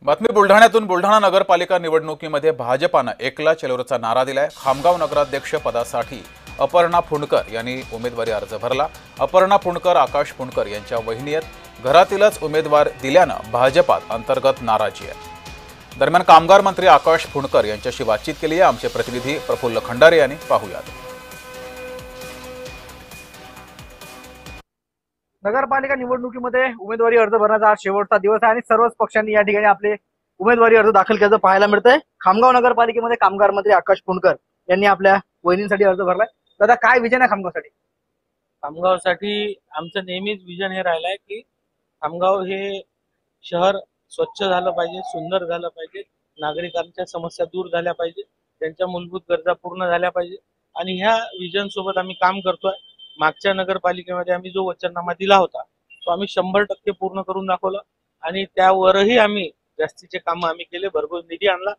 बातमी बुलढाण्यातून बुलढाणा नगरपालिका निवडणुकीमध्ये भाजपानं एकला चलोरचा नारा दिलाय। खामगाव नगराध्यक्ष पदासाठी अपर्णा फुंडकर यांनी उमेदवारी अर्ज भरला। अपर्णा फुंडकर आकाश फुंडकर यांच्या वहिनी आहेत। घरातीलच उमेदवार दिल्यानं भाजपात अंतर्गत नाराजी आहे। दरम्यान कामगार मंत्री आकाश फुंडकर यांच्याशी बातचीत केली आहे। आमचे प्रतिनिधी प्रफुल्ल खंडारे यांनी पाहूयात। नगरपालिका निवडणुकीमध्ये उमेदवारी अर्ज भरण्याचा आज शेवटचा दिवस आहे आणि सर्वच पक्षांनी या ठिकाणी आपले उमेदवारी अर्ज दाखल केल्याचं पाहायला मिळतंय। खामगाव नगरपालिकेमध्ये कामगार मंत्री आकाश फुंडकर यांनी आपल्या वहिनींसाठी अर्ज भरलाय। दादा, काय विजन आहे खामगावसाठी? खामगावसाठी आमचं नेहमीच विजन हे राहिलंय की खामगाव हे शहर स्वच्छ झालं पाहिजे, सुंदर झालं पाहिजे, नागरिकांच्या समस्या दूर झाल्या पाहिजे, त्यांच्या मूलभूत गरजा पूर्ण झाल्या पाहिजे आणि ह्या विजन सोबत आम्ही काम करतोय। मागच्या नगरपालिकेमध्ये आम्ही जो वचननामा दिला होता तो आम्ही 100% पूर्ण करून दाखवला आणि त्यावरही आम्ही जास्तीचे काम आम्ही केले, भरपूर निधी आणला।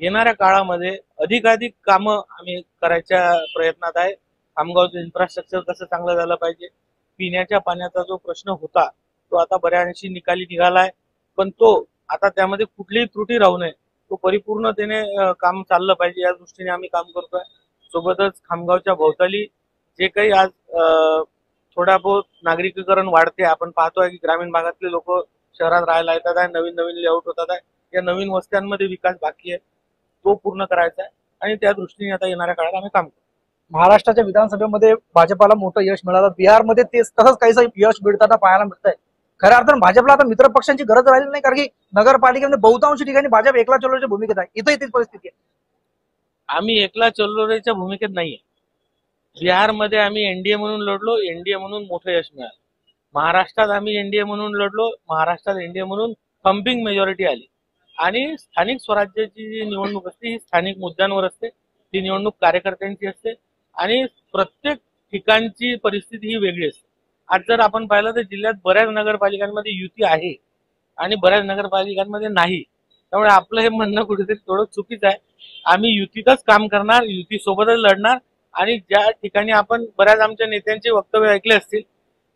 येणाऱ्या काळामध्ये अधिकाधिक कामं आम्ही करायच्या प्रयत्नात आहे। खामगावचं इन्फ्रास्ट्रक्चर कसं चांगलं झालं पाहिजे, पिण्याच्या पाण्याचा जो प्रश्न होता तो आता बऱ्याचशी निकाली निघालाय, पण तो आता त्यामध्ये कुठलीही त्रुटी राहू नये, तो परिपूर्णतेने काम चाललं पाहिजे या दृष्टीने आम्ही काम करतोय। सोबतच खामगावच्या भोवताली जे काही आज थोडा बहुत नागरिकीकरण वाढते, आपण पाहतोय की ग्रामीण भागातले लोक शहरात राहायला येतात आहे, नवीन नवीन लेआउट होतात आहे, या नवीन वस्त्यांमध्ये विकास बाकी आहे, तो पूर्ण करायचा आहे आणि त्या दृष्टीने आता येणाऱ्या काळात आम्ही काम करू। महाराष्ट्राच्या विधानसभेमध्ये भाजपाला मोठं यश मिळालं, बिहारमध्ये तेच तसंच काहीसं यश मिळताना पाहायला मिळतंय। खऱ्या अर्थानं भाजपला आता मित्र पक्षांची गरज राहिली नाही, कारण की नगरपालिकेमध्ये बहुतांश ठिकाणी भाजप एकला चलोच्या भूमिकेत आहे। इथं तीच परिस्थिती आहे। आम्ही एकला चलोरेच्या भूमिकेत नाहीये। बिहारमध्ये आम्ही एनडीए म्हणून लढलो, एनडीए म्हणून मोठं यश मिळालं। महाराष्ट्रात आम्ही एनडीए म्हणून लढलो, महाराष्ट्रात एनडीए म्हणून थम्पिंग मेजॉरिटी आली। आणि स्थानिक स्वराज्याची जी निवडणूक असते ही स्थानिक मुद्द्यांवर असते, ती निवडणूक कार्यकर्त्यांची असते आणि प्रत्येक ठिकाणची परिस्थिती ही वेगळी असते। आज जर आपण पाहिलं तर जिल्ह्यात बऱ्याच नगरपालिकांमध्ये युती आहे आणि बऱ्याच नगरपालिकांमध्ये नाही, त्यामुळे आपलं हे म्हणणं कुठेतरी थोडं चुकीचं आहे। आम्ही युतीतच काम करणार, युती सोबतच लढणार आणि ज्या ठिकाणी आपण बऱ्याच आमच्या नेत्यांचे वक्तव्य ऐकले असतील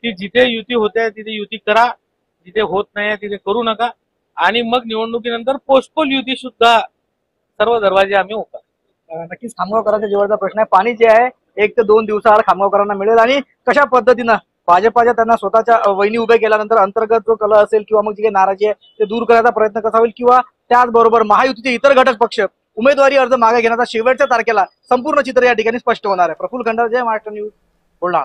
की जिथे युती होते तिथे युती करा, जिथे होत नाही तिथे करू नका आणि मग निवडणुकीनंतर पोस्टपोल युती सुद्धा सर्व दरवाजे आम्ही उघडू। नक्कीच खामगावकरांच्या जीवाचा प्रश्न आहे। पाणी जे आहे 1 ते 2 दिवसाआड खामगावकरांना मिळेल आणि कशा पद्धतीनं भाजपाच्या त्यांना स्वतःच्या वहिनी उभे केल्यानंतर अंतर्गत जो कल असेल किंवा मग जी काही नाराजी आहे ते दूर करण्याचा प्रयत्न कसा होईल किंवा त्याचबरोबर महायुतीचे इतर घटक पक्ष उमेदवारी अर्ज मागे घेण्याचा शेवटच्या तारखेला संपूर्ण चित्र या ठिकाणी स्पष्ट होणार आहे। प्रफुल्ल खंडारे, जय महाराष्ट्र न्यूज, बुलढाणा।